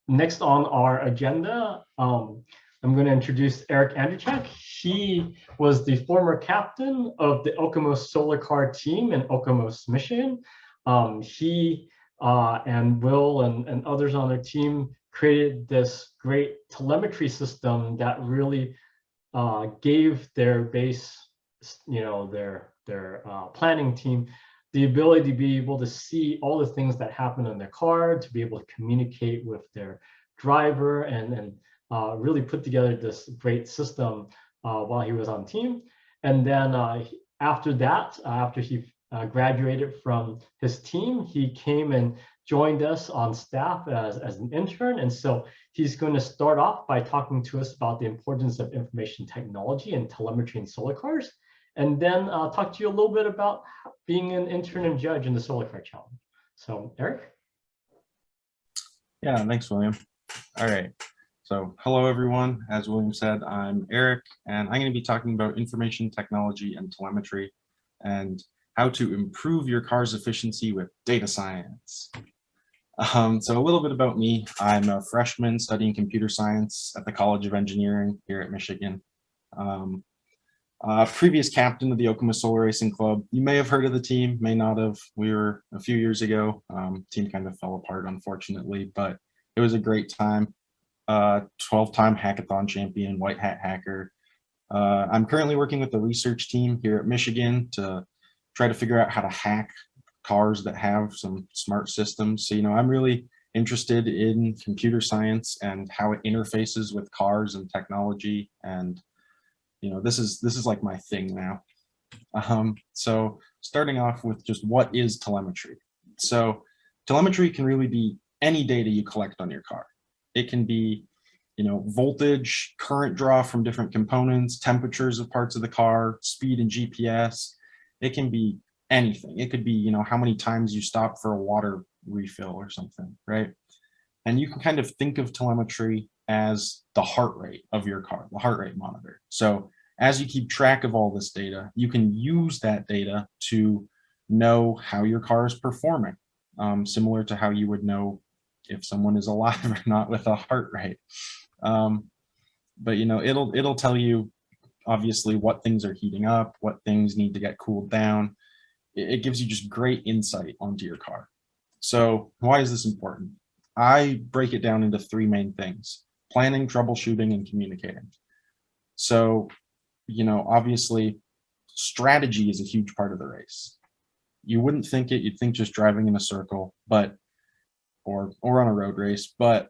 next on our agenda, I'm going to introduce Eric Andrechek. He was the former captain of the Okemos Solar Car team in Okemos, Michigan. He and Will and others on their team created this great telemetry system that really gave their base, their planning team, the ability to be able to see all the things that happen in their car, to be able to communicate with their driver, and really put together this great system while he was on team. And then after that, after he graduated from his team, he came and joined us on staff as an intern. And so he's going to start off by talking to us about the importance of information technology and telemetry in solar cars, and then talk to you a little bit about being an intern and judge in the Solar Car Challenge. So, Eric? Yeah, thanks, William. All right. So hello, everyone. As William said, I'm Eric, and I'm going to be talking about information technology and telemetry and how to improve your car's efficiency with data science. So a little bit about me. I'm a freshman studying computer science at the College of Engineering here at Michigan. Previous captain of the Okemos Solar Racing Club. You may have heard of the team, may not have. We were a few years ago. Team kind of fell apart, unfortunately, but it was a great time. 12-time hackathon champion, white hat hacker. I'm currently working with the research team here at Michigan to try to figure out how to hack cars that have some smart systems. So, I'm really interested in computer science and how it interfaces with cars and technology. And, this is like my thing now. So starting off with just what is telemetry? So telemetry can really be any data you collect on your car. It can be, voltage, current draw from different components, temperatures of parts of the car, speed and GPS. It can be anything. It could be, how many times you stop for a water refill or something, right? And you can kind of think of telemetry as the heart rate of your car, the heart rate monitor. So as you keep track of all this data, you can use that data to know how your car is performing, similar to how you would know if someone is alive or not with a heart rate. But it'll tell you obviously what things are heating up, what things need to get cooled down. It gives you just great insight onto your car. So why is this important? I break it down into three main things: planning, troubleshooting, and communicating. So, obviously strategy is a huge part of the race. You wouldn't think it, you'd think just driving in a circle, but or on a road race, but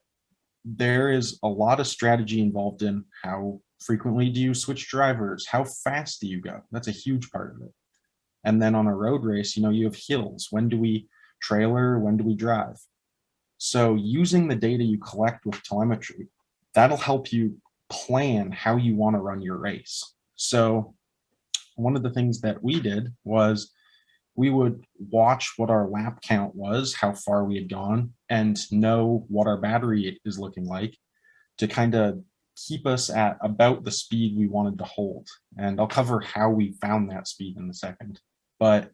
there is a lot of strategy involved in how frequently do you switch drivers, how fast do you go. That's a huge part of it. And then on a road race, you have hills. When do we trailer? When do we drive? So using the data you collect with telemetry, that'll help you plan how you want to run your race. So one of the things that we did was we would watch what our lap count was, how far we had gone, and know what our battery is looking like to kind of keep us at about the speed we wanted to hold. And I'll cover how we found that speed in a second. But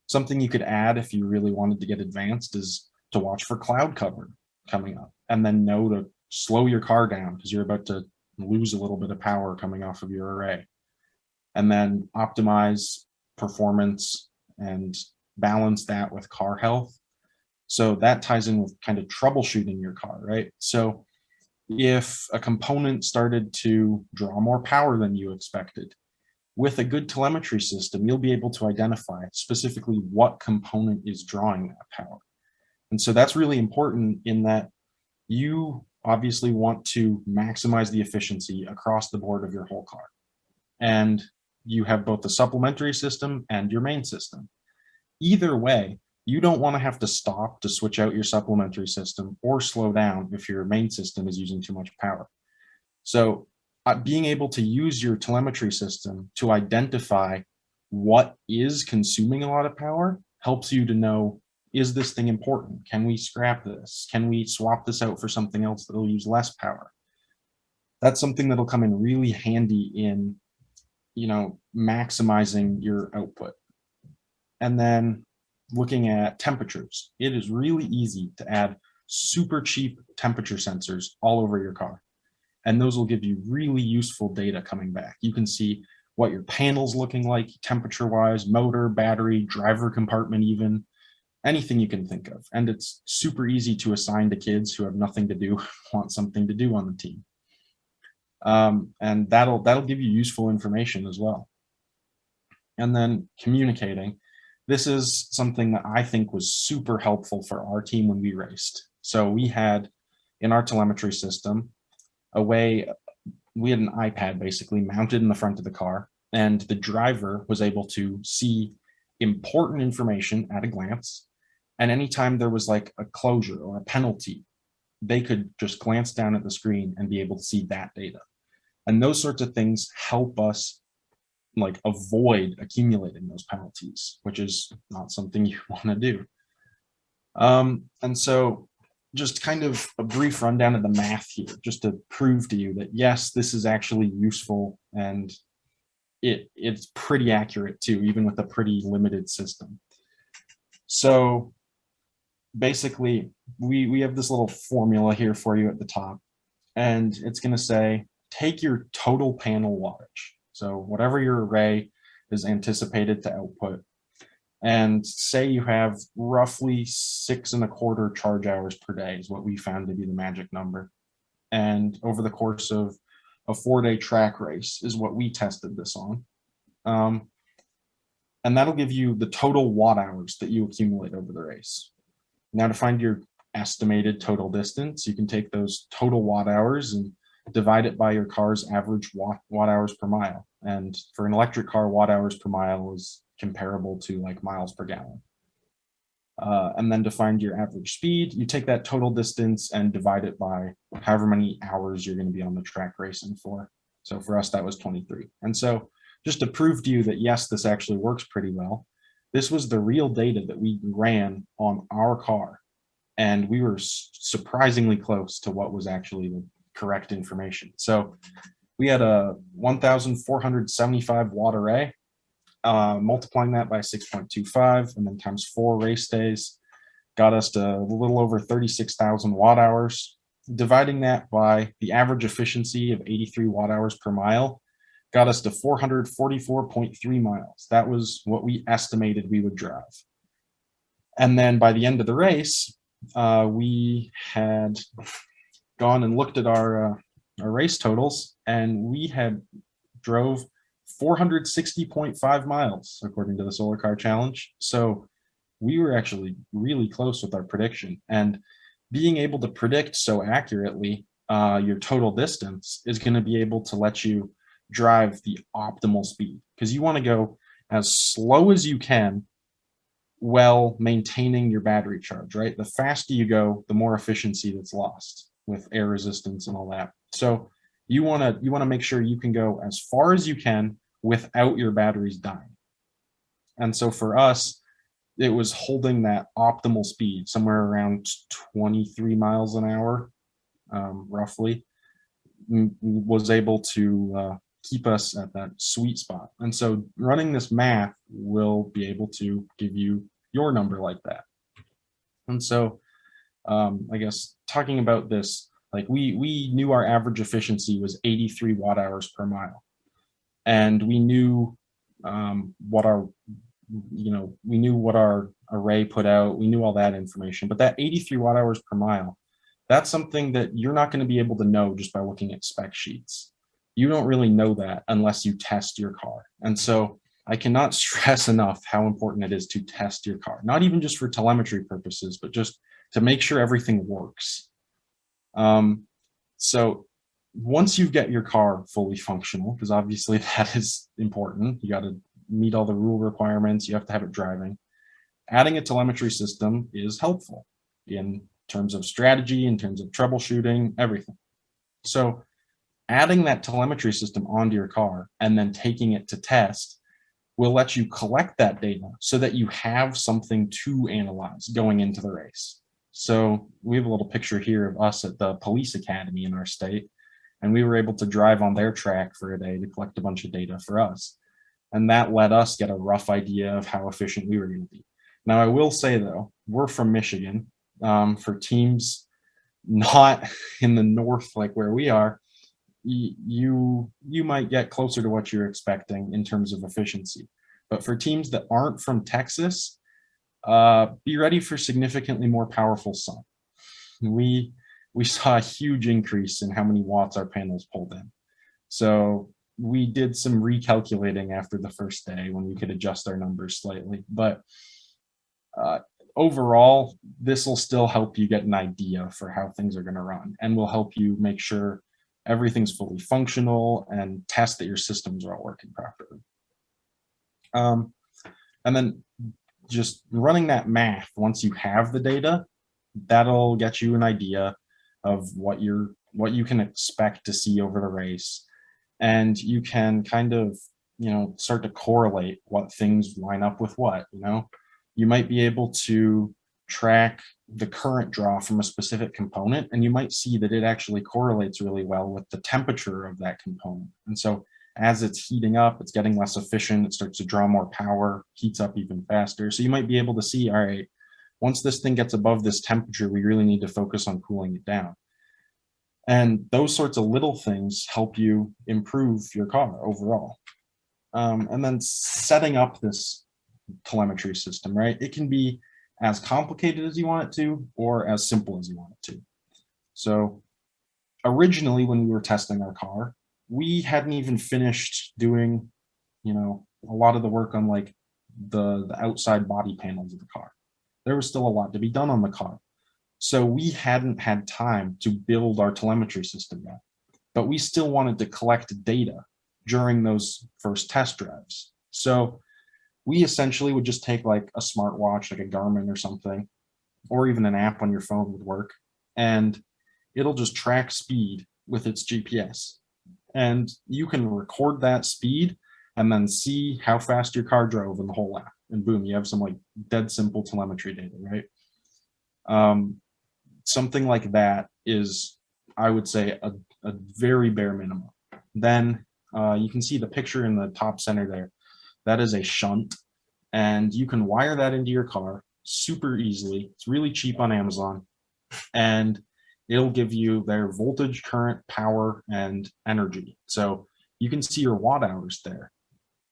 something you could add if you really wanted to get advanced is to watch for cloud cover coming up, and then know to slow your car down because you're about to lose a little bit of power coming off of your array. And then optimize performance and balance that with car health. So that ties in with kind of troubleshooting your car, right? So if a component started to draw more power than you expected, with a good telemetry system, you'll be able to identify specifically what component is drawing that power. And so that's really important in that you obviously want to maximize the efficiency across the board of your whole car. And you have both the supplementary system and your main system. Either way, you don't want to have to stop to switch out your supplementary system or slow down if your main system is using too much power. So being able to use your telemetry system to identify what is consuming a lot of power helps you to know, is this thing important? Can we scrap this? Can we swap this out for something else that'll use less power? That's something that'll come in really handy in, maximizing your output. And then looking at temperatures, it is really easy to add super cheap temperature sensors all over your car. And those will give you really useful data coming back. You can see what your panel's looking like temperature-wise, motor, battery, driver compartment even, anything you can think of. And it's super easy to assign to kids who have nothing to do, want something to do on the team. And that'll give you useful information as well. And then communicating. This is something that I think was super helpful for our team when we raced. So we had in our telemetry system we had an iPad basically mounted in the front of the car, and the driver was able to see important information at a glance. And anytime there was like a closure or a penalty, they could just glance down at the screen and be able to see that data. And those sorts of things help us like avoid accumulating those penalties, which is not something you want to do. And so just kind of a brief rundown of the math here, just to prove to you that yes, this is actually useful, and it's pretty accurate too, even with a pretty limited system. So basically, we have this little formula here for you at the top, and it's going to say, take your total panel wattage. So whatever your array is anticipated to output, and say you have roughly 6.25 charge hours per day is what we found to be the magic number. And over the course of a 4-day track race is what we tested this on. And that'll give you the total watt hours that you accumulate over the race. Now to find your estimated total distance, you can take those total watt hours and divide it by your car's average watt hours per mile. And for an electric car, watt hours per mile is comparable to like miles per gallon. And then to find your average speed, you take that total distance and divide it by however many hours you're going to be on the track racing for. So for us, that was 23. And so just to prove to you that yes, this actually works pretty well, this was the real data that we ran on our car. And we were surprisingly close to what was actually the correct information. So we had a 1,475 watt array. Multiplying that by 6.25 and then times 4 race days got us to a little over 36,000 watt hours. Dividing that by the average efficiency of 83 watt hours per mile got us to 444.3 miles. That was what we estimated we would drive. And then by the end of the race, we had gone and looked at our race totals, and we had drove 460.5 miles according to the Solar Car Challenge. So we were actually really close with our prediction, and being able to predict so accurately your total distance is going to be able to let you drive the optimal speed, because you want to go as slow as you can while maintaining your battery charge, right? The faster you go, the more efficiency that's lost with air resistance and all that. So you want to make sure you can go as far as you can without your batteries dying. And so for us, it was holding that optimal speed somewhere around 23 miles an hour, roughly, was able to keep us at that sweet spot. And so running this math will be able to give you your number like that. And so I guess talking about this, like we knew our average efficiency was 83 watt hours per mile. And we knew what our array put out. We knew all that information, but that 83 watt hours per mile, that's something that you're not going to be able to know just by looking at spec sheets. You don't really know that unless you test your car. And so I cannot stress enough how important it is to test your car, not even just for telemetry purposes, but just to make sure everything works. So once you get your car fully functional, because obviously that is important, you got to meet all the rule requirements, you have to have it driving. Adding a telemetry system is helpful in terms of strategy, in terms of troubleshooting, everything. So adding that telemetry system onto your car and then taking it to test will let you collect that data so that you have something to analyze going into the race. So we have a little picture here of us at the police academy in our state, and we were able to drive on their track for a day to collect a bunch of data for us. And that let us get a rough idea of how efficient we were going to be. Now, I will say, though, we're from Michigan, For teams not in the north like where we are, you might get closer to what you're expecting in terms of efficiency. But for teams that aren't from Texas, be ready for significantly more powerful sun. We saw a huge increase in how many watts our panels pulled in. So we did some recalculating after the first day when we could adjust our numbers slightly. But overall, this will still help you get an idea for how things are going to run, and will help you make sure everything's fully functional and test that your systems are all working properly. And then just running that math, once you have the data, that'll get you an idea of what you can expect to see over the race. And you can kind of, start to correlate what things line up with what. You might be able to track the current draw from a specific component, and you might see that it actually correlates really well with the temperature of that component. And so as it's heating up, it's getting less efficient, it starts to draw more power, heats up even faster. So you might be able to see, all right, once this thing gets above this temperature, we really need to focus on cooling it down. And those sorts of little things help you improve your car overall. And then setting up this telemetry system, right? It can be as complicated as you want it to, or as simple as you want it to. So originally, when we were testing our car, we hadn't even finished doing, a lot of the work on like the outside body panels of the car. There was still a lot to be done on the car. So we hadn't had time to build our telemetry system yet, but we still wanted to collect data during those first test drives. So we essentially would just take like a smartwatch, like a Garmin or something, or even an app on your phone would work, and it'll just track speed with its GPS. And you can record that speed and then see how fast your car drove in the whole app. And boom, you have some like dead simple telemetry data, right? Something like that is, I would say, a very bare minimum. Then you can see the picture in the top center there. That is a shunt, and you can wire that into your car super easily. It's really cheap on Amazon, and it'll give you their voltage, current, power, and energy. So you can see your watt hours there.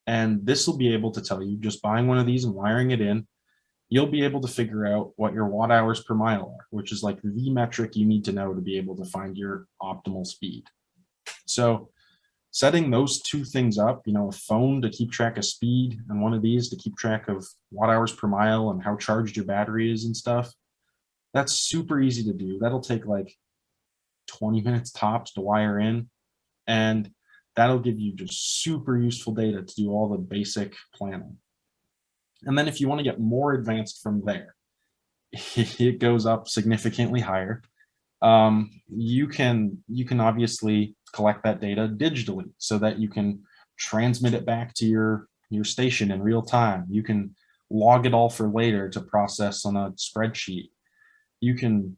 And this will be able to tell you, just buying one of these and wiring it in, you'll be able to figure out what your watt hours per mile are, which is like the metric you need to know to be able to find your optimal speed. So setting those two things up, a phone to keep track of speed and one of these to keep track of watt hours per mile and how charged your battery is and stuff, that's super easy to do. That'll take like 20 minutes tops to wire in, and that'll give you just super useful data to do all the basic planning. And then if you want to get more advanced from there, it goes up significantly higher. You can obviously collect that data digitally so that you can transmit it back to your station in real time. You can log it all for later to process on a spreadsheet. You can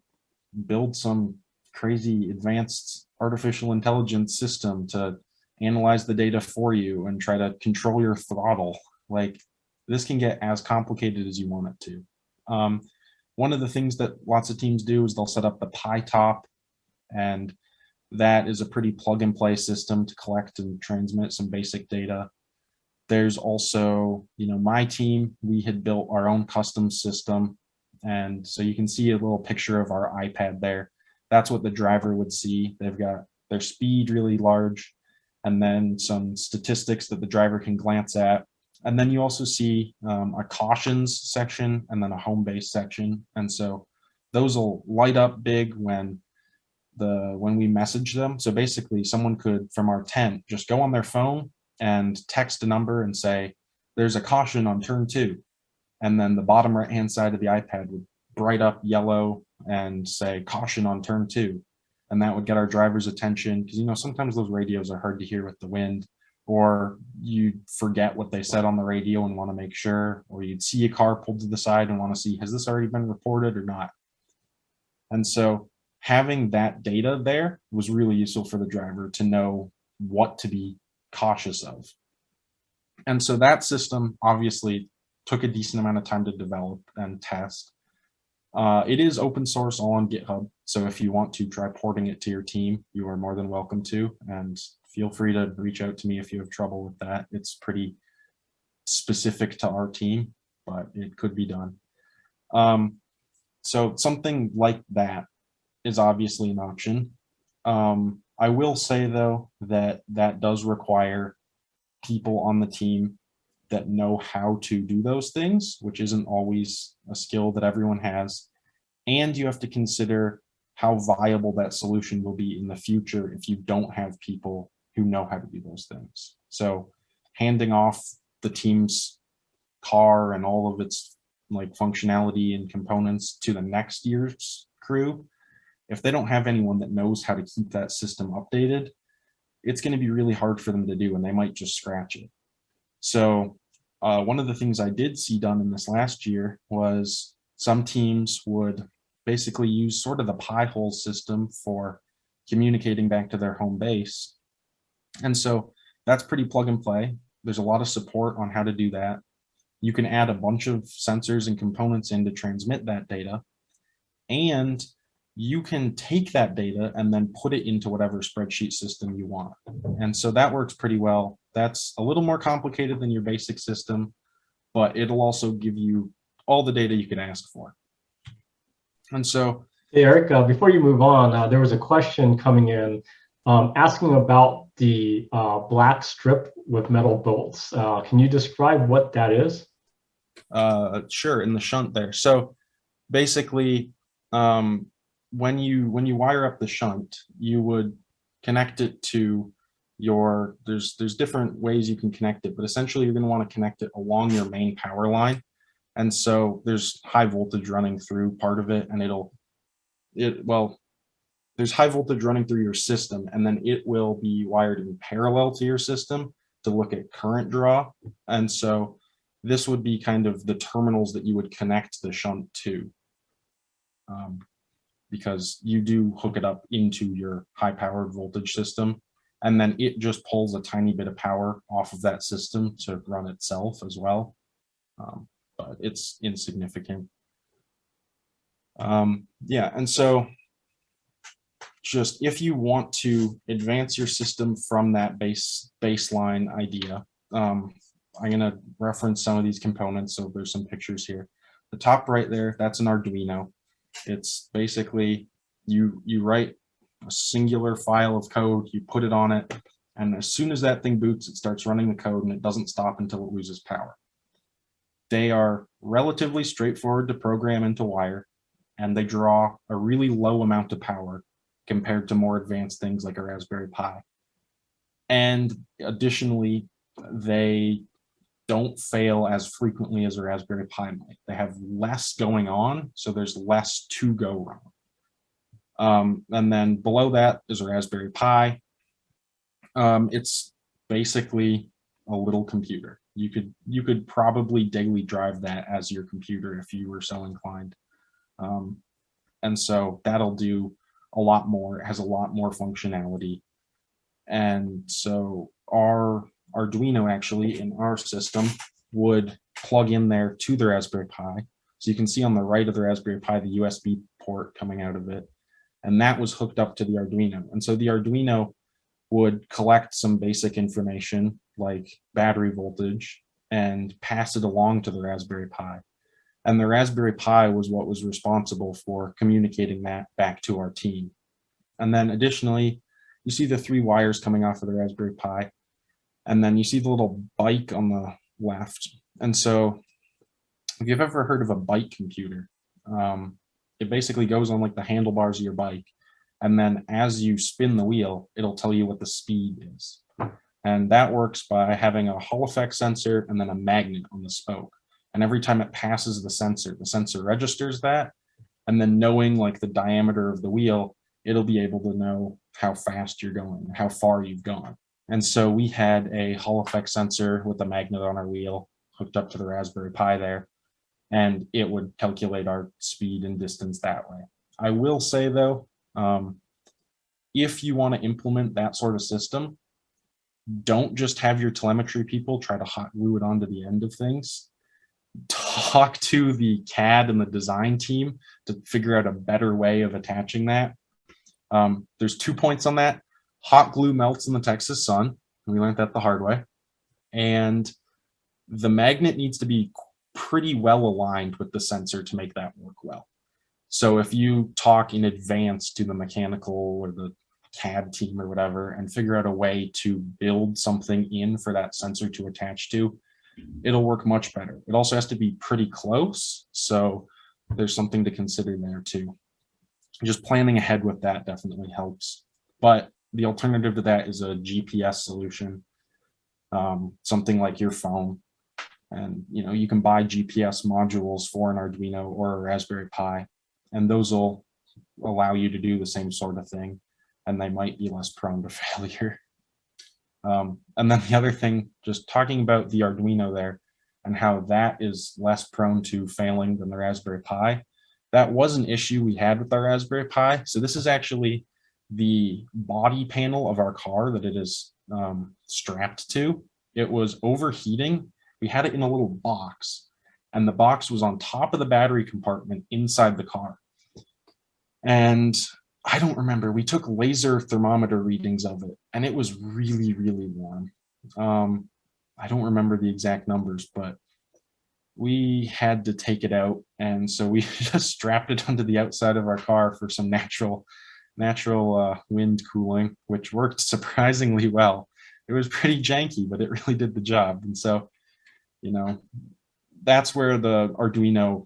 build some crazy advanced artificial intelligence system to analyze the data for you and try to control your throttle. Like, this can get as complicated as you want it to. One of the things that lots of teams do is they'll set up the PyTop, and that is a pretty plug and play system to collect and transmit some basic data. There's also, my team, we had built our own custom system. And so you can see a little picture of our iPad there. That's what the driver would see. They've got their speed really large, and then some statistics that the driver can glance at. And then you also see a cautions section and then a home base section. And so those will light up big when we message them. So basically someone could, from our tent, just go on their phone and text a number and say, there's a caution on turn 2. And then the bottom right hand side of the iPad would bright up yellow and say caution on turn 2. And that would get our driver's attention, because sometimes those radios are hard to hear with the wind, or you forget what they said on the radio and want to make sure, or you'd see a car pulled to the side and want to see, has this already been reported or not? And so having that data there was really useful for the driver to know what to be cautious of. And so that system obviously took a decent amount of time to develop and test. It is open source all on GitHub. So if you want to try porting it to your team, you are more than welcome to. And feel free to reach out to me if you have trouble with that. It's pretty specific to our team, but it could be done. So something like that is obviously an option. I will say, though, that that does require people on the team that know how to do those things, which isn't always a skill that everyone has. And you have to consider how viable that solution will be in the future if you don't have people who know how to do those things. So handing off the team's car and all of its like functionality and components to the next year's crew, if they don't have anyone that knows how to keep that system updated, it's going to be really hard for them to do, and they might just scratch it. So one of the things I did see done in this last year was some teams would basically use sort of the pie hole system for communicating back to their home base. And so that's pretty plug and play. There's a lot of support on how to do that. You can add a bunch of sensors and components in to transmit that data. And you can take that data and then put it into whatever spreadsheet system you want. And so that works pretty well. That's a little more complicated than your basic system, but it'll also give you all the data you could ask for. And so, hey, Eric, before you move on, there was a question coming in asking about the black strip with metal bolts. Can you describe what that is? Sure, in the shunt there. So basically, when you wire up the shunt, you would connect it to your, there's different ways you can connect it, but essentially you're going to want to connect it along your main power line. And so there's high voltage running through part of it, and there's high voltage running through your system, and then it will be wired in parallel to your system to look at current draw. And so this would be kind of the terminals that you would connect the shunt to, because you do hook it up into your high powered voltage system, and then it just pulls a tiny bit of power off of that system to run itself as well. But it's insignificant. Yeah, and so just if you want to advance your system from that baseline idea, I'm going to reference some of these components. So there's some pictures here. The top right there, that's an Arduino. It's basically you write a singular file of code, you put it on it, and as soon as that thing boots, it starts running the code, and it doesn't stop until it loses power. They are relatively straightforward to program and to wire, and they draw a really low amount of power compared to more advanced things like a Raspberry Pi. And additionally, they don't fail as frequently as a Raspberry Pi might. They have less going on, so there's less to go wrong. And then below that is a Raspberry Pi. It's basically a little computer. You could probably daily drive that as your computer if you were so inclined. And so that'll do a lot more. It has a lot more functionality. And so our Arduino actually in our system would plug in there to the Raspberry Pi. So you can see on the right of the Raspberry Pi the USB port coming out of it. And that was hooked up to the Arduino. And so the Arduino would collect some basic information like battery voltage and pass it along to the Raspberry Pi. And the Raspberry Pi was what was responsible for communicating that back to our team. And then additionally, you see the 3 wires coming off of the Raspberry Pi. And then you see the little bike on the left. And so if you've ever heard of a bike computer, it basically goes on like the handlebars of your bike. And then as you spin the wheel, it'll tell you what the speed is. And that works by having a Hall effect sensor and then a magnet on the spoke. And every time it passes the sensor registers that. And then knowing like the diameter of the wheel, it'll be able to know how fast you're going, how far you've gone. And so we had a Hall effect sensor with a magnet on our wheel hooked up to the Raspberry Pi there, and it would calculate our speed and distance that way. I will say though, if you want to implement that sort of system, don't just have your telemetry people try to hot glue it onto the end of things. talk to the CAD and the design team to figure out a better way of attaching that. There's 2 points on that. Hot glue melts in the Texas sun. We learned that the hard way. And the magnet needs to be pretty well aligned with the sensor to make that work well. So if you talk in advance to the mechanical or the CAD team or whatever and figure out a way to build something in for that sensor to attach to, it'll work much better. It also has to be pretty close, so there's something to consider there too. Just planning ahead with that definitely helps. But the alternative to that is a GPS solution, something like your phone. And you can buy GPS modules for an Arduino or a Raspberry Pi, and those will allow you to do the same sort of thing, and they might be less prone to failure. And then the other thing, just talking about the Arduino there and how that is less prone to failing than the Raspberry Pi, that was an issue we had with our Raspberry Pi. So this is actually the body panel of our car that it is strapped to. It was overheating. We had it in a little box, and the box was on top of the battery compartment inside the car. And I don't remember, we took laser thermometer readings of it, and it was really, really warm. I don't remember the exact numbers, but we had to take it out. And so we just strapped it onto the outside of our car for some natural wind cooling, which worked surprisingly well. It was pretty janky, but it really did the job. And so, that's where the Arduino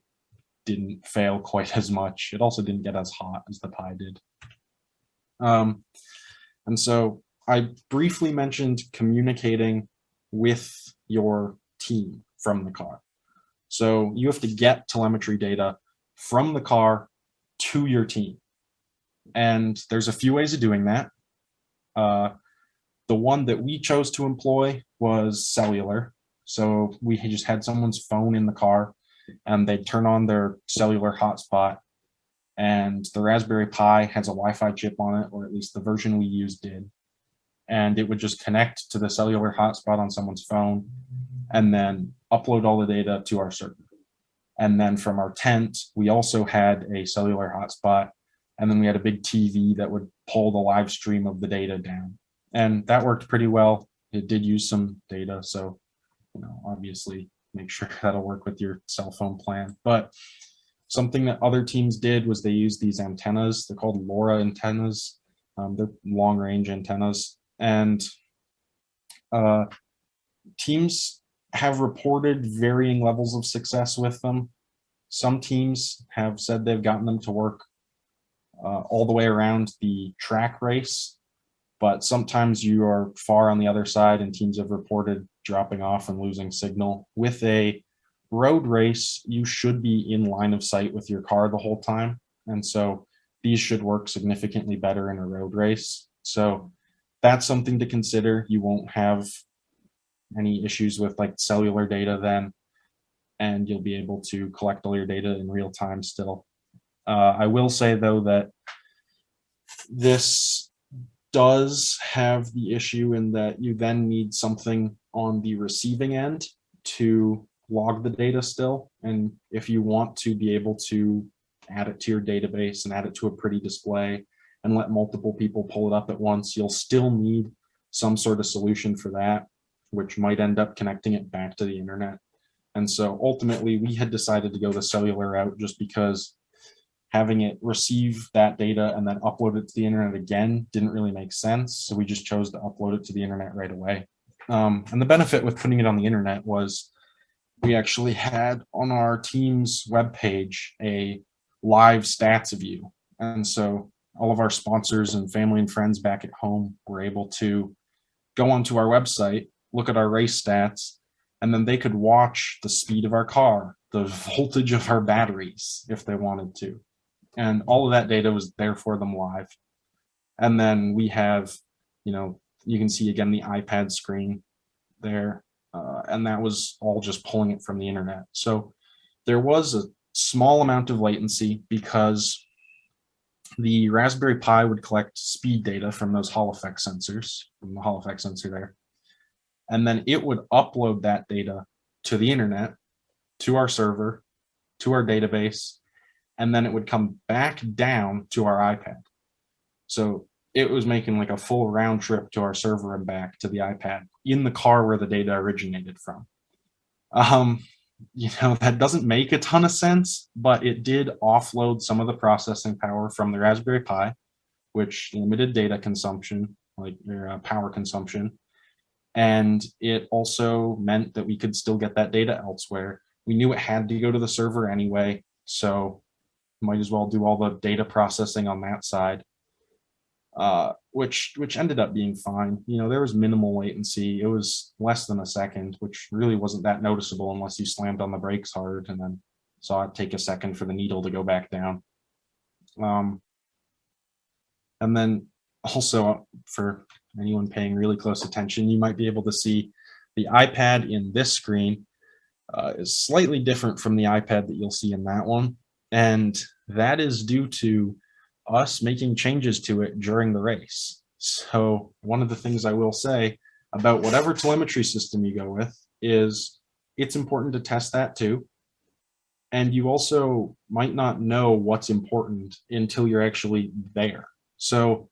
didn't fail quite as much. It also didn't get as hot as the Pi did. And so I briefly mentioned communicating with your team from the car. So you have to get telemetry data from the car to your team. And there's a few ways of doing that. The one that we chose to employ was cellular. So we just had someone's phone in the car, and they'd turn on their cellular hotspot, and the Raspberry Pi has a Wi-Fi chip on it, or at least the version we used did. And it would just connect to the cellular hotspot on someone's phone and then upload all the data to our server. And then from our tent, we also had a cellular hotspot, and then we had a big TV that would pull the live stream of the data down. And that worked pretty well. It did use some data, so obviously make sure that'll work with your cell phone plan. But something that other teams did was they used these antennas. They're called LoRa antennas. They're long-range antennas. And teams have reported varying levels of success with them. Some teams have said they've gotten them to work all the way around the track race, but sometimes you are far on the other side and teams have reported dropping off and losing signal. With a road race, you should be in line of sight with your car the whole time. And so these should work significantly better in a road race. So that's something to consider. You won't have any issues with like cellular data then, and you'll be able to collect all your data in real time still. I will say though that this does have the issue in that you then need something on the receiving end to log the data still. And if you want to be able to add it to your database and add it to a pretty display and let multiple people pull it up at once, you'll still need some sort of solution for that, which might end up connecting it back to the internet. And so ultimately we had decided to go the cellular route just because having it receive that data and then upload it to the internet again didn't really make sense. So we just chose to upload it to the internet right away. And the benefit with putting it on the internet was we actually had on our team's webpage a live stats view. And so all of our sponsors and family and friends back at home were able to go onto our website, look at our race stats, and then they could watch the speed of our car, the voltage of our batteries if they wanted to. And all of that data was there for them live. And then we have, you can see again the iPad screen there, and that was all just pulling it from the internet. So there was a small amount of latency because the Raspberry Pi would collect speed data from those Hall effect sensors, from the Hall effect sensor there. And then it would upload that data to the internet. to our server, to our database, and then it would come back down to our iPad. So it was making like a full round trip to our server and back to the iPad in the car where the data originated from. That doesn't make a ton of sense, but it did offload some of the processing power from the Raspberry Pi, which limited data consumption, like power consumption. And it also meant that we could still get that data elsewhere. We knew it had to go to the server anyway, so might as well do all the data processing on that side, which ended up being fine. There was minimal latency. It was less than a second, which really wasn't that noticeable unless you slammed on the brakes hard and then saw it take a second for the needle to go back down. And then also, for anyone paying really close attention, you might be able to see the iPad in this screen is slightly different from the iPad that you'll see in that one. And that is due to us making changes to it during the race. So one of the things I will say about whatever telemetry system you go with is it's important to test that too. And you also might not know what's important until you're actually there. So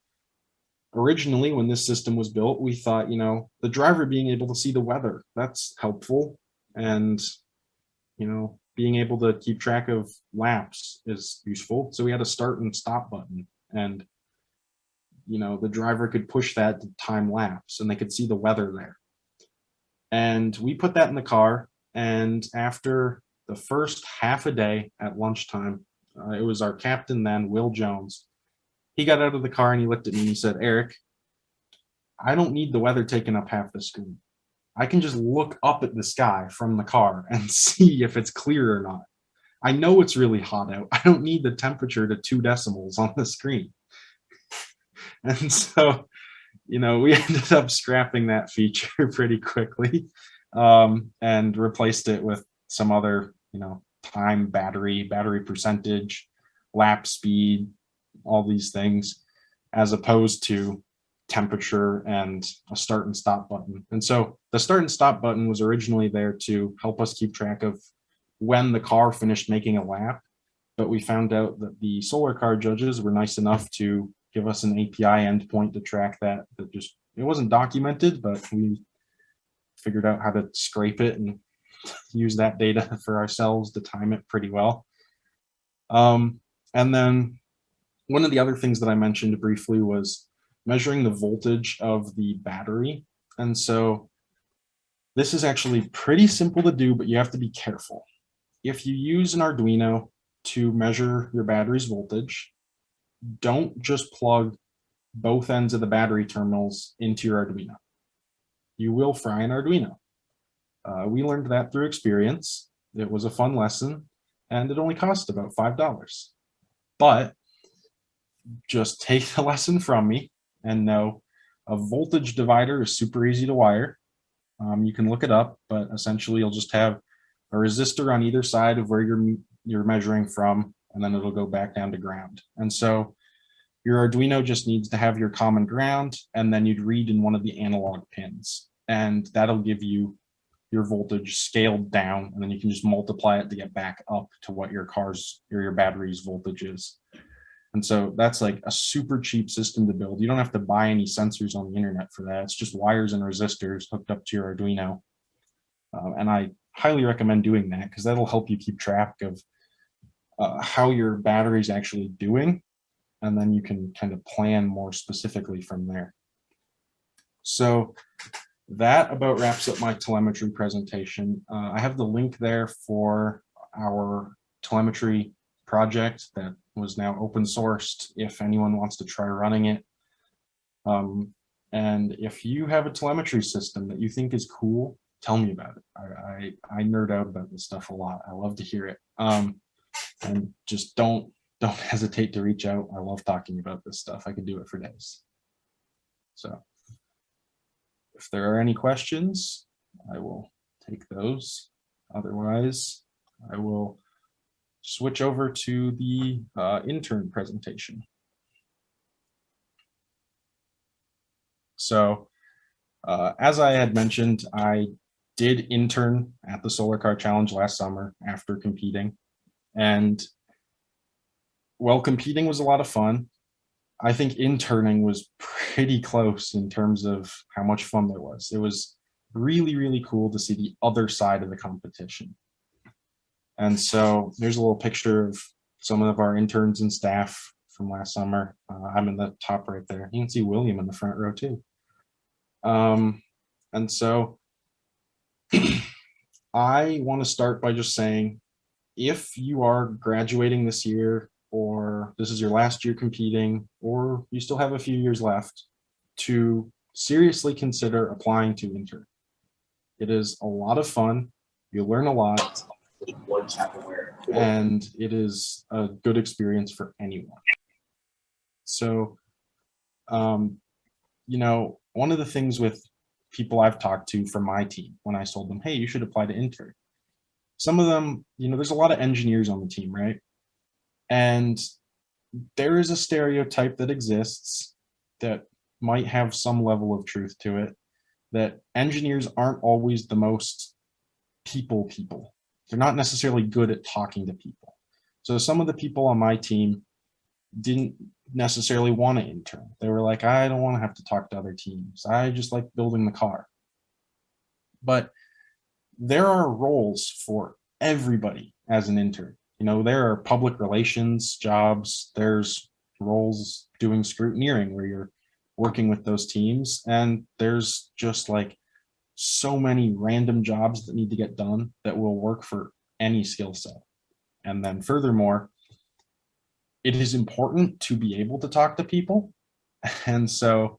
originally, when this system was built, we thought, the driver being able to see the weather, that's helpful. And, being able to keep track of laps is useful. So we had a start and stop button. And, the driver could push that to time laps and they could see the weather there. And we put that in the car. And after the first half a day at lunchtime, it was our captain then, Will Jones. He got out of the car and he looked at me and he said, "Eric, I don't need the weather taking up half the screen. I can just look up at the sky from the car and see if it's clear or not. I know it's really hot out. I don't need the temperature to 2 decimals on the screen." And so, we ended up scrapping that feature pretty quickly, and replaced it with some other, time, battery percentage, lap speed, all these things, as opposed to temperature and a start and stop button. And so the start and stop button was originally there to help us keep track of when the car finished making a lap, but we found out that the solar car judges were nice enough to give us an API endpoint to track that just, it wasn't documented, but we figured out how to scrape it and use that data for ourselves to time it pretty well. And then one of the other things that I mentioned briefly was measuring the voltage of the battery. And so this is actually pretty simple to do, but you have to be careful. If you use an Arduino to measure your battery's voltage, don't just plug both ends of the battery terminals into your Arduino. You will fry an Arduino. We learned that through experience. It was a fun lesson, and it only cost about $5. But just take the lesson from me and know a voltage divider is super easy to wire. You can look it up, but essentially you'll just have a resistor on either side of where you're measuring from, and then it'll go back down to ground. And so your Arduino just needs to have your common ground, and then you'd read in one of the analog pins, and that'll give you your voltage scaled down, and then you can just multiply it to get back up to what your car's or your battery's voltage is. And so that's like a super cheap system to build. You don't have to buy any sensors on the internet for that. It's just wires and resistors hooked up to your Arduino. And I highly recommend doing that because that'll help you keep track of how your battery's actually doing. And then you can kind of plan more specifically from there. So that about wraps up my telemetry presentation. I have the link there for our telemetry project that was now open sourced if anyone wants to try running it. And if you have a telemetry system that you think is cool, tell me about it. I nerd out about this stuff a lot. I love to hear it. And just don't hesitate to reach out. I love talking about this stuff. I could do it for days. So if there are any questions, I will take those. Otherwise, I will switch over to the intern presentation. So as I had mentioned, I did intern at the Solar Car Challenge last summer after competing. And while competing was a lot of fun, I think interning was pretty close in terms of how much fun there was. It was really, really cool to see the other side of the competition. And so there's a little picture of some of our interns and staff from last summer. I'm in the top right there. You can see William in the front row too. And so I want to start by just saying, if you are graduating this year, or this is your last year competing, or you still have a few years left, to seriously consider applying to intern. It is a lot of fun. You learn a lot, and it is a good experience for anyone. So, you know, one of the things with people I've talked to from my team, when I told them, hey, you should apply to intern, some of them, you know, there's a lot of engineers on the team, right? And there is a stereotype that exists that might have some level of truth to it, that engineers aren't always the most people. They're not necessarily good at talking to people. So some of the people on my team didn't necessarily want to intern. They were like, I don't want to have to talk to other teams. I just like building the car. But there are roles for everybody as an intern. You know, there are public relations jobs, there's roles doing scrutineering where you're working with those teams, and there's just like so many random jobs that need to get done that will work for any skill set. And then furthermore, it is important to be able to talk to people. And so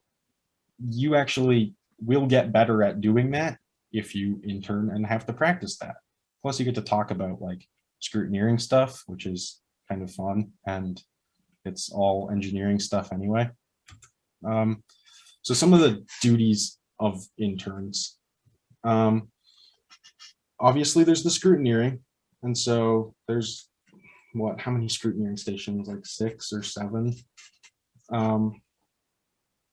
you actually will get better at doing that if you intern and have to practice that. Plus you get to talk about like scrutineering stuff, which is kind of fun, and it's all engineering stuff anyway. So some of the duties of interns, obviously there's the scrutineering, and so there's how many scrutineering stations, like 6 or 7.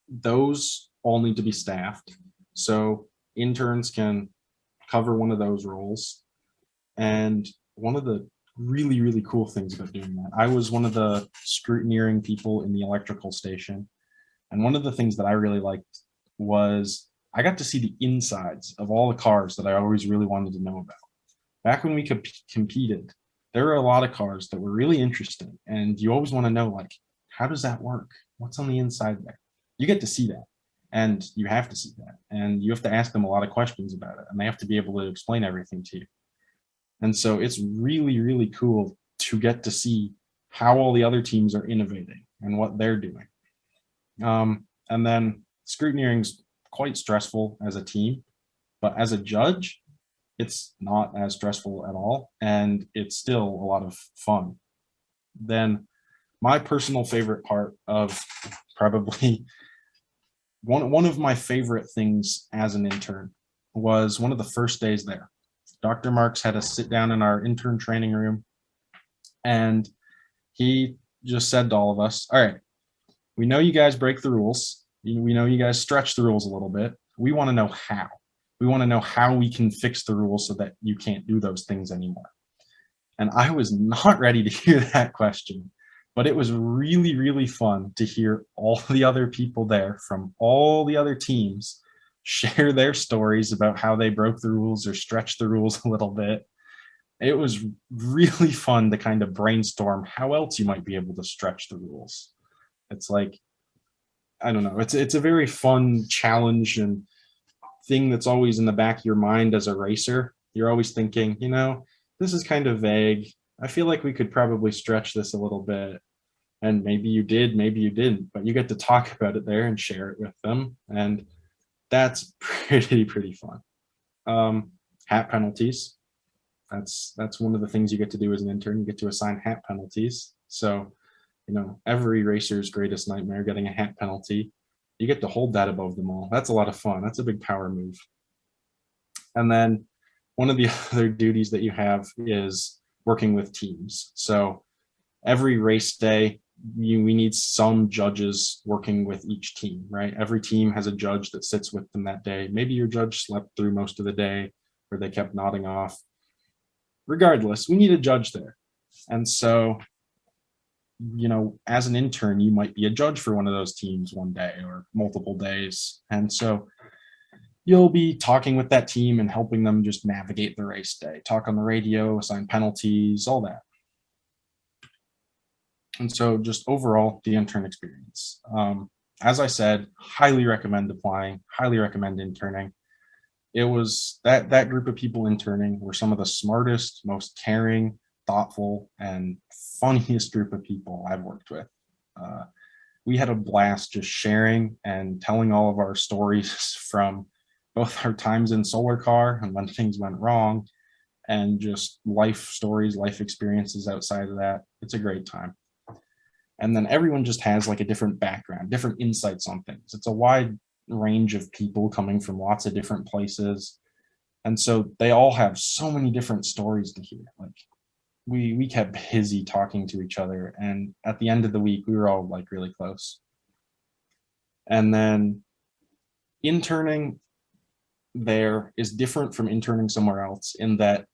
Those all need to be staffed, so interns can cover one of those roles. And one of the really, really cool things about doing that, I was one of the scrutineering people in the electrical station. And one of the things that I really liked was I got to see the insides of all the cars that I always really wanted to know about. Back when we competed, there were a lot of cars that were really interesting. And you always want to know, like, how does that work? What's on the inside there? You get to see that. And you have to see that. And you have to ask them a lot of questions about it. And they have to be able to explain everything to you. And so it's really, really cool to get to see how all the other teams are innovating and what they're doing. And then scrutineering is quite stressful as a team, but as a judge, it's not as stressful at all, and it's still a lot of fun. Then my personal favorite part of probably one of my favorite things as an intern was one of the first days there. Dr. Marks had us sit down in our intern training room, and he just said to all of us, all right, we know you guys break the rules. We know you guys stretch the rules a little bit. We want to know how. We want to know how we can fix the rules so that you can't do those things anymore. And I was not ready to hear that question, but it was really, really fun to hear all the other people there from all the other teams share their stories about how they broke the rules or stretched the rules a little bit. It was really fun to kind of brainstorm how else you might be able to stretch the rules. It's like, I don't know, it's a very fun challenge and thing that's always in the back of your mind as a racer. You're always thinking, you know, this is kind of vague. I feel like we could probably stretch this a little bit. And maybe you did, maybe you didn't, but you get to talk about it there and share it with them. And that's pretty fun. Hat penalties. That's one of the things you get to do as an intern. You get to assign hat penalties. So, you know, every racer's greatest nightmare, getting a hat penalty. You get to hold that above them all. That's a lot of fun. That's a big power move. And then one of the other duties that you have is working with teams. So every race day, we need some judges working with each team, right? Every team has a judge that sits with them that day. Maybe your judge slept through most of the day, or they kept nodding off. Regardless, we need a judge there. And so, as an intern, you might be a judge for one of those teams one day or multiple days. And so you'll be talking with that team and helping them just navigate the race day, talk on the radio, assign penalties, all that. And so just overall, the intern experience. As I said, highly recommend applying, highly recommend interning. It was that group of people interning were some of the smartest, most caring, thoughtful, and funniest group of people I've worked with. We had a blast just sharing and telling all of our stories from both our times in Solar Car and when things went wrong, and just life stories, life experiences outside of that. It's a great time. And then everyone just has like a different background, different insights on things. It's a wide range of people coming from lots of different places. And so they all have so many different stories to hear. Like we kept busy talking to each other. And at the end of the week, we were all like really close. And then interning there is different from interning somewhere else in that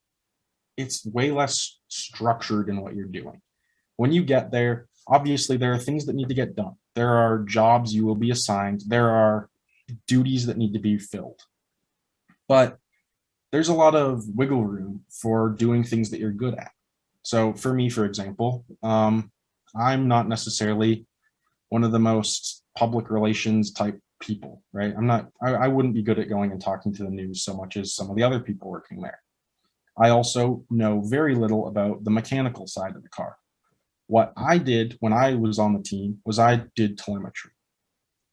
it's way less structured in what you're doing. When you get there, obviously there are things that need to get done. There are jobs you will be assigned. There are duties that need to be filled. But there's a lot of wiggle room for doing things that you're good at. So for me, for example, I'm not necessarily one of the most public relations type people, right? I wouldn't be good at going and talking to the news so much as some of the other people working there. I also know very little about the mechanical side of the car. What I did when I was on the team was I did telemetry.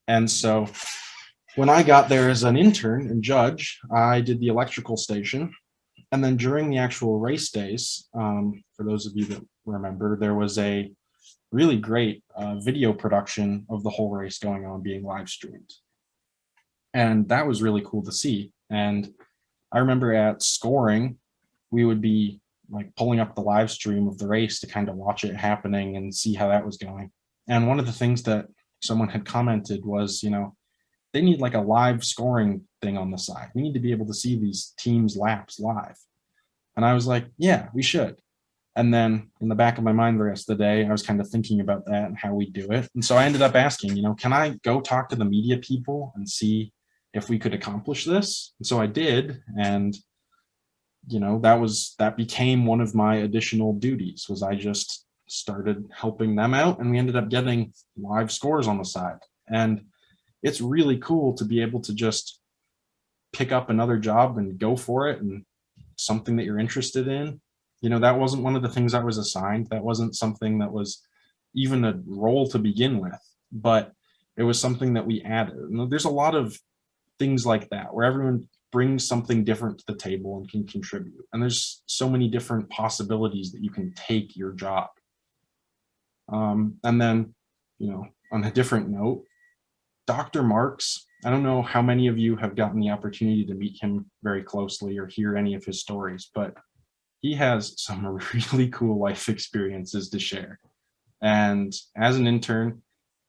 And so when I got there as an intern and judge, I did the electrical station. And then during the actual race days, for those of you that remember, there was a really great video production of the whole race going on, being live streamed. And that was really cool to see. And I remember at scoring, we would be like pulling up the live stream of the race to kind of watch it happening and see how that was going. And one of the things that someone had commented was, they need like a live scoring thing on the side. We need to be able to see these teams' laps live. And I was like, yeah, we should. And then in the back of my mind the rest of the day, I was kind of thinking about that and how we do it. And so I ended up asking, can I go talk to the media people and see if we could accomplish this? And so I did. And that became one of my additional duties, was I just started helping them out, and we ended up getting live scores on the side. And it's really cool to be able to just pick up another job and go for it, and something that you're interested in. That wasn't one of the things I was assigned. That wasn't something that was even a role to begin with, but it was something that we added. And there's a lot of things like that where everyone brings something different to the table and can contribute. And there's so many different possibilities that you can take your job. And then, on a different note, Dr. Marks, I don't know how many of you have gotten the opportunity to meet him very closely or hear any of his stories, but he has some really cool life experiences to share. And as an intern,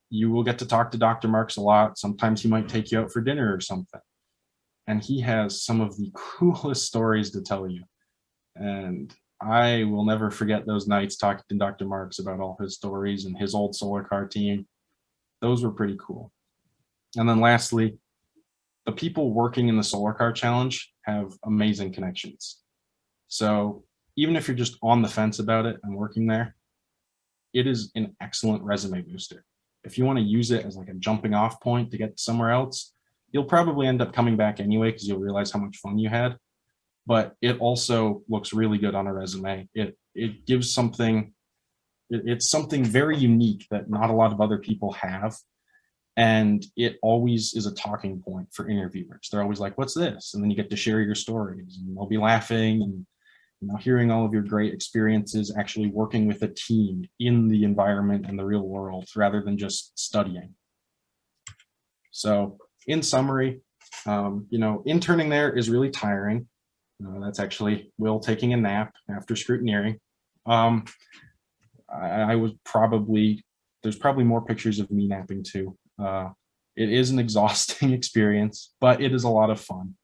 you will get to talk to Dr. Marks a lot. Sometimes he might take you out for dinner or something. And he has some of the coolest stories to tell you. And I will never forget those nights talking to Dr. Marks about all his stories and his old Solar Car team. Those were pretty cool. And then lastly, the people working in the Solar Car Challenge have amazing connections. So even if you're just on the fence about it and working there, it is an excellent resume booster. If you want to use it as like a jumping off point to get somewhere else, you'll probably end up coming back anyway because you'll realize how much fun you had. But it also looks really good on a resume. It gives something, it's something very unique that not a lot of other people have. And it always is a talking point for interviewers. They're always like, what's this? And then you get to share your stories, and they'll be laughing and hearing all of your great experiences actually working with a team in the environment and the real world rather than just studying. So in summary, interning there is really tiring. That's actually Will taking a nap after scrutineering. I was there's probably more pictures of me napping too. It is an exhausting experience, but it is a lot of fun.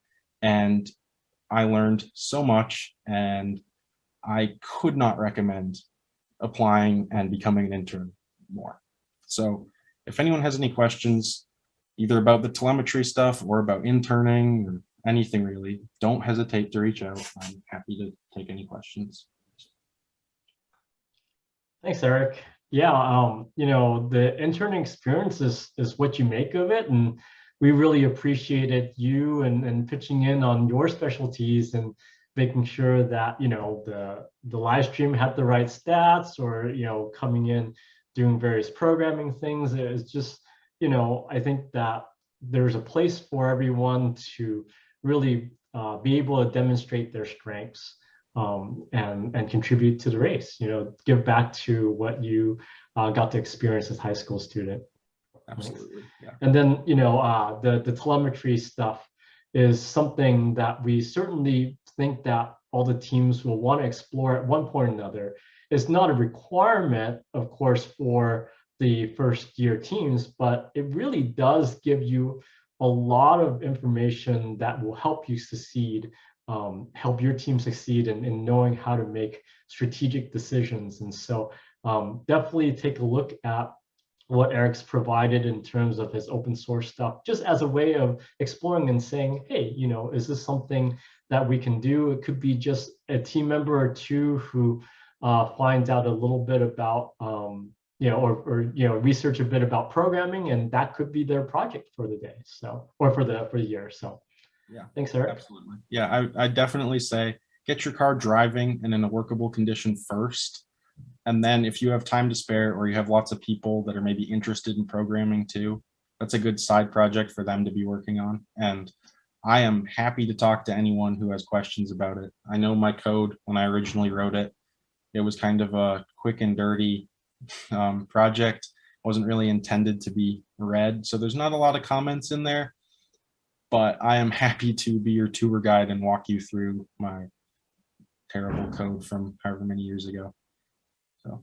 And I learned so much, and I could not recommend applying and becoming an intern more. So if anyone has any questions, either about the telemetry stuff or about interning or anything really, don't hesitate to reach out. I'm happy to take any questions. Thanks, Eric. Yeah, the intern experience is what you make of it, and we really appreciated you and pitching in on your specialties and making sure that the live stream had the right stats, or coming in doing various programming things. It's just I think that there's a place for everyone to really be able to demonstrate their strengths, and contribute to the race. Give back to what you got to experience as a high school student. Absolutely. Yeah. And then the telemetry stuff is something that we certainly think that all the teams will want to explore at one point or another. It's not a requirement, of course, for the first year teams, but it really does give you a lot of information that will help you succeed, help your team succeed in knowing how to make strategic decisions. And so definitely take a look at what Eric's provided in terms of his open source stuff, just as a way of exploring and saying, hey, is this something that we can do? It could be just a team member or two who finds out a little bit about, or research a bit about programming, and that could be their project for the day, so, or for the year. So yeah, thanks, Eric. Absolutely. Yeah, I definitely say get your car driving and in a workable condition first. And then if you have time to spare, or you have lots of people that are maybe interested in programming too, that's a good side project for them to be working on. And I am happy to talk to anyone who has questions about it. I know my code, when I originally wrote it, it was kind of a quick and dirty project. Wasn't really intended to be read. So there's not a lot of comments in there, but I am happy to be your tour guide and walk you through my terrible code from however many years ago. So